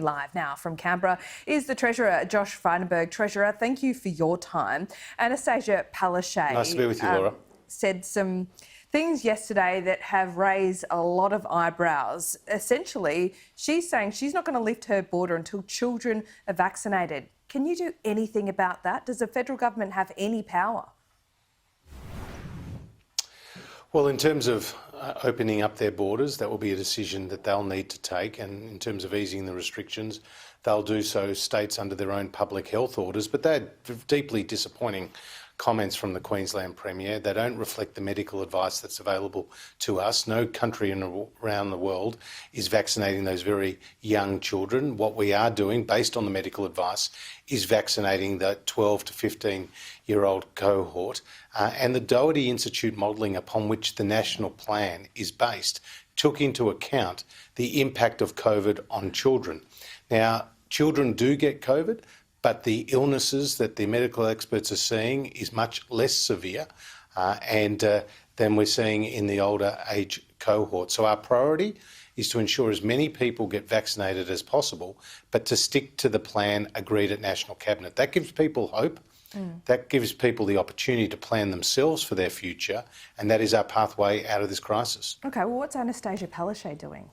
Live now from Canberra is the Treasurer, Josh Frydenberg. Treasurer, thank you for your time. Anastasia Palaszczuk nice to be with you, Laura. Said some things yesterday that have raised a lot of eyebrows. Essentially, she's saying she's not going to lift her border until children are vaccinated. Can you do anything about that? Does the federal government have any power? Well, in terms of opening up their borders, that will be a decision that they'll need to take. And in terms of easing the restrictions, they'll do so, states under their own public health orders. But they're deeply disappointing comments from the Queensland Premier. They don't reflect the medical advice that's available to us. No country around the world is vaccinating those very young children. What we are doing, based on the medical advice, is vaccinating the 12 to 15-year-old cohort. And the Doherty Institute modelling upon which the national plan is based took into account the impact of COVID on children. Now, children do get COVID, but the illnesses that the medical experts are seeing is much less severe than we're seeing in the older age cohort. So our priority is to ensure as many people get vaccinated as possible, but to stick to the plan agreed at National Cabinet. That gives people hope. That gives people the opportunity to plan themselves for their future, and that is our pathway out of this crisis. OK, well, what's Anastasia Palaszczuk doing?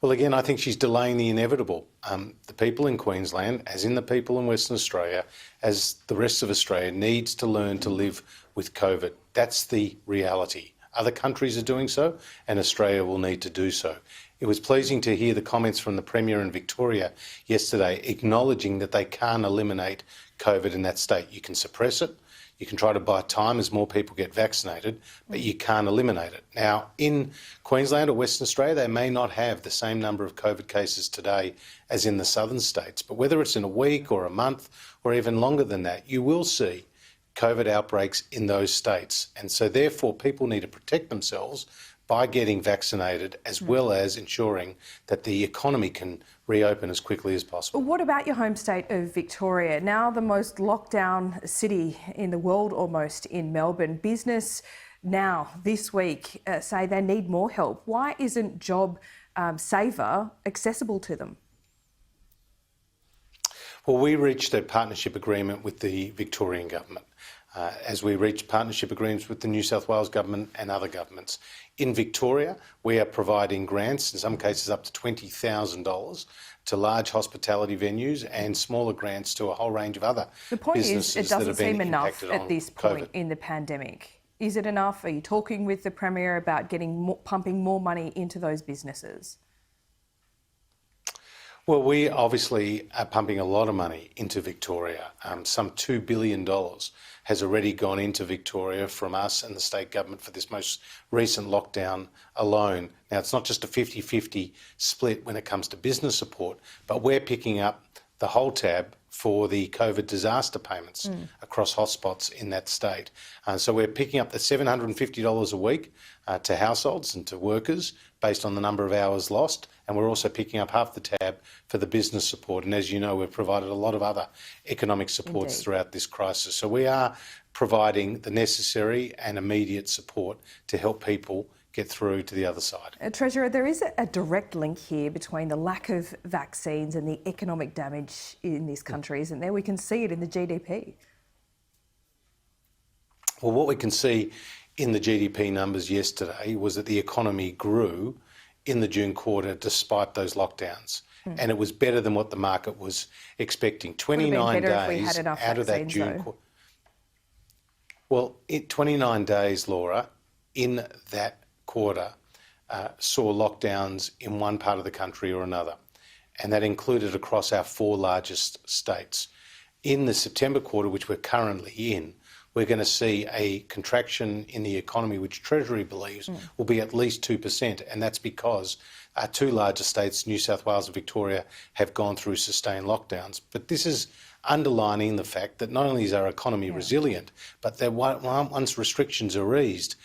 Well, again, I think she's delaying the inevitable. The people in Queensland, as in the people in Western Australia, as the rest of Australia, needs to learn to live with COVID. That's the reality. Other countries are doing so, and Australia will need to do so. It was pleasing to hear the comments from the Premier in Victoria yesterday acknowledging that they can't eliminate COVID in that state. You can suppress it. You can try to buy time as more people get vaccinated, but you can't eliminate it. Now, in Queensland or Western Australia, they may not have the same number of COVID cases today as in the southern states, but whether it's in a week or a month or even longer than that, you will see COVID outbreaks in those states. And so therefore, people need to protect themselves by getting vaccinated, as well as ensuring that the economy can reopen as quickly as possible. What about your home state of Victoria? Now the most lockdown city in the world almost in Melbourne. Business now this week say they need more help. Why isn't JobSaver accessible to them? Well, we reached a partnership agreement with the Victorian government, as we reach partnership agreements with the New South Wales government and other governments. In Victoria, we are providing grants, in some cases up to $20,000, to large hospitality venues and smaller grants to a whole range of other businesses. The point is, it doesn't seem enough at this point COVID. in the pandemic. Is it enough? Are you talking with the Premier about pumping more money into those businesses? Well, we obviously are pumping a lot of money into Victoria. Some $2 billion has already gone into Victoria from us and the state government for this most recent lockdown alone. Now, it's not just a 50-50 split when it comes to business support, but we're picking up the whole tab for the COVID disaster payments across hotspots in that state. So we're picking up the $750 a week to households and to workers based on the number of hours lost. And we're also picking up half the tab for the business support. And as you know, we've provided a lot of other economic supports throughout this crisis. So we are providing the necessary and immediate support to help people get through to the other side. Treasurer, there is a direct link here between the lack of vaccines and the economic damage in this country, isn't there? We can see it in the GDP. Well, what we can see in the GDP numbers yesterday was that the economy grew in the June quarter despite those lockdowns. And it was better than what the market was expecting. 29 days out of that June quarter. Well, 29 days, Laura, in that quarter saw lockdowns in one part of the country or another. And that included across our 4 largest states. In the September quarter, which we're currently in, we're going to see a contraction in the economy, which Treasury believes will be at least 2%. And that's because our 2 largest states, New South Wales and Victoria, have gone through sustained lockdowns. But this is underlining the fact that not only is our economy resilient, but that once restrictions are eased,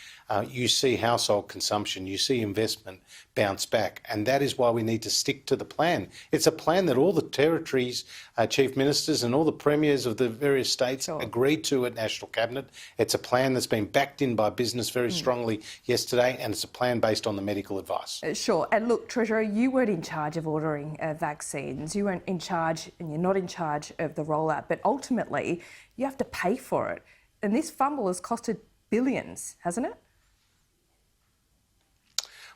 you see household consumption, you see investment bounce back. And that is why we need to stick to the plan. It's a plan that all the territories, chief ministers and all the premiers of the various states agreed to at National Cabinet. It's a plan that's been backed in by business very strongly yesterday, and it's a plan based on the medical advice. Sure. And look, Treasurer, you weren't in charge of ordering vaccines. You weren't in charge, and you're not in charge of the rollout. But ultimately, you have to pay for it. And this fumble has costed billions, hasn't it?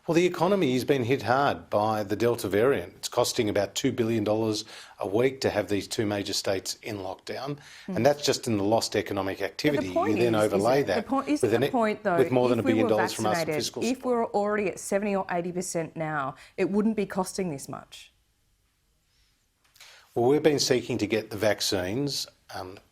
Well, the economy has been hit hard by the Delta variant. It's costing about $2 billion a week to have these two major states in lockdown. And that's just in the lost economic activity. You then overlay that with more than $1 billion from us in fiscal support. If we're already at 70 or 80% now, it wouldn't be costing this much. Well, we've been seeking to get the vaccines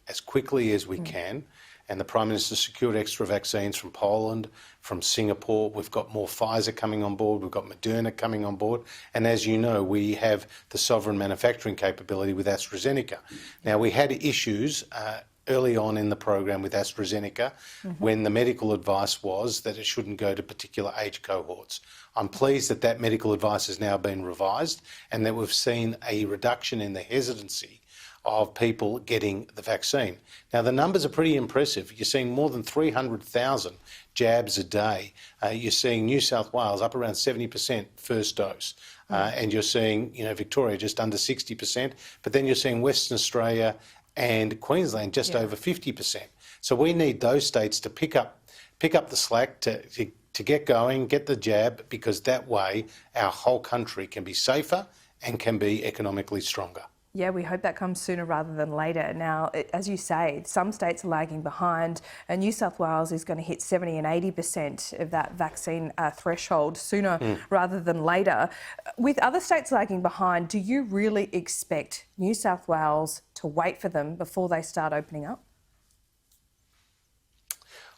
as quickly as we can. And the Prime Minister secured extra vaccines from Poland, from Singapore. We've got more Pfizer coming on board. We've got Moderna coming on board. And as you know, we have the sovereign manufacturing capability with AstraZeneca. Now, we had issues early on in the program with AstraZeneca when the medical advice was that it shouldn't go to particular age cohorts. I'm pleased that that medical advice has now been revised and that we've seen a reduction in the hesitancy of people getting the vaccine. Now, the numbers are pretty impressive. You're seeing more than 300,000 jabs a day. You're seeing New South Wales up around 70% first dose. And you're seeing, Victoria just under 60%. But then you're seeing Western Australia and Queensland just over 50%. So we need those states to pick up the slack to get going, get the jab, because that way our whole country can be safer and can be economically stronger. Yeah, we hope that comes sooner rather than later. Now, as you say, some states are lagging behind. New South Wales is going to hit 70 and 80% of that vaccine threshold sooner rather than later. With other states lagging behind, do you really expect New South Wales to wait for them before they start opening up?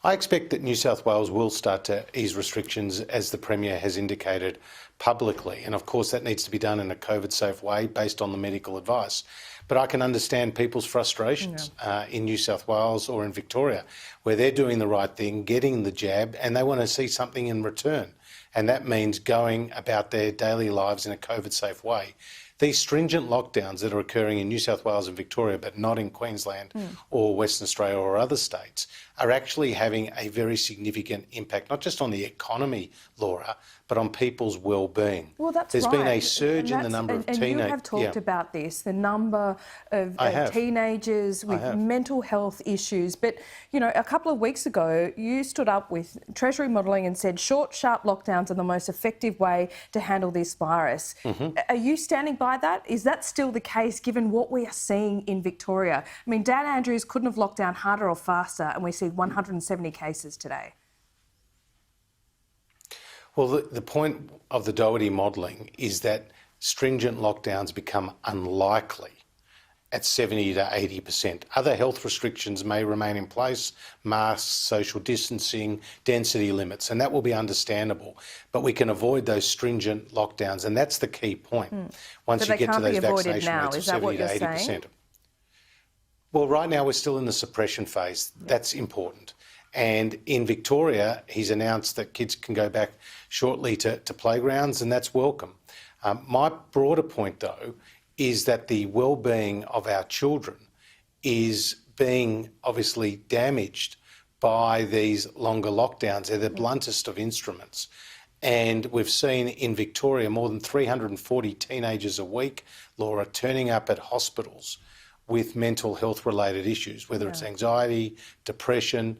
I expect that New South Wales will start to ease restrictions, as the Premier has indicated publicly. And of course, that needs to be done in a COVID-safe way based on the medical advice. But I can understand people's frustrations in New South Wales or in Victoria, where they're doing the right thing, getting the jab, and they want to see something in return. And that means going about their daily lives in a COVID-safe way. These stringent lockdowns that are occurring in New South Wales and Victoria, but not in Queensland or Western Australia or other states, are actually having a very significant impact, not just on the economy, Laura, but on people's well-being. Well, that's There's right. been a surge in the number of teenagers. And you have talked about this, the number of teenagers with mental health issues. But, a couple of weeks ago, you stood up with Treasury modelling and said short, sharp lockdowns are the most effective way to handle this virus. Are you standing by that? Is that still the case, given what we are seeing in Victoria? I mean, Dan Andrews couldn't have locked down harder or faster, and we see 170 cases today. Well, the point of the Doherty modelling is that stringent lockdowns become unlikely at 70 to 80%. Other health restrictions may remain in place, masks, social distancing, density limits, and that will be understandable. But we can avoid those stringent lockdowns, and that's the key point. Once you get to those vaccination rates of 70 to 80%. Well, right now we're still in the suppression phase. That's important. And in Victoria, he's announced that kids can go back shortly to playgrounds, and that's welcome. My broader point, though, is that the well-being of our children is being obviously damaged by these longer lockdowns. They're the bluntest of instruments. And we've seen in Victoria more than 340 teenagers a week, Laura, turning up at hospitals with mental health related issues, whether it's anxiety, depression,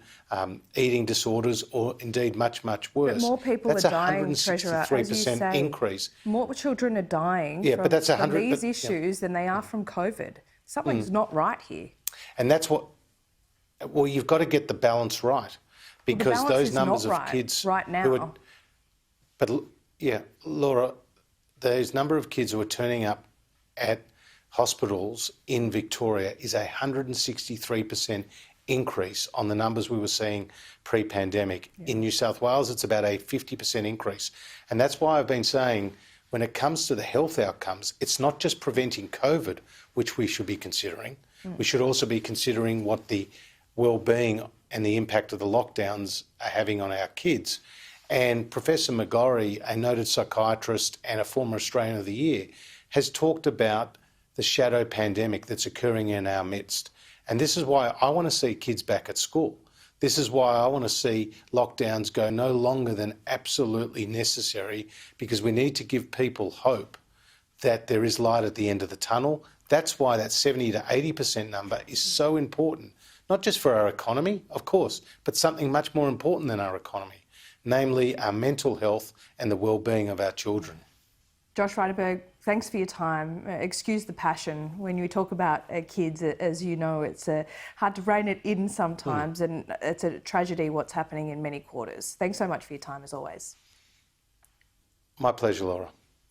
eating disorders, or indeed much, much worse. But more people are dying, Treasurer, as you say. Increase. More children are dying from these issues than they are from COVID. Something's not right here. And that's well, you've got to get the balance right, because those numbers of kids right now. Laura, those number of kids who are turning up at hospitals in Victoria is a 163% increase on the numbers we were seeing pre-pandemic. In New South Wales, it's about a 50% increase. And that's why I've been saying, when it comes to the health outcomes, it's not just preventing COVID, which we should be considering. We should also be considering what the well-being and the impact of the lockdowns are having on our kids. And Professor McGorry, a noted psychiatrist and a former Australian of the Year, has talked about the shadow pandemic that's occurring in our midst. And this is why I want to see kids back at school. This is why I want to see lockdowns go no longer than absolutely necessary, because we need to give people hope that there is light at the end of the tunnel. That's why that 70 to 80% number is so important, not just for our economy, of course, but something much more important than our economy, namely our mental health and the well-being of our children. Josh Frydenberg, thanks for your time. Excuse the passion. When you talk about kids, as you know, it's hard to rein it in sometimes, and it's a tragedy what's happening in many quarters. Thanks so much for your time, as always. My pleasure, Laura.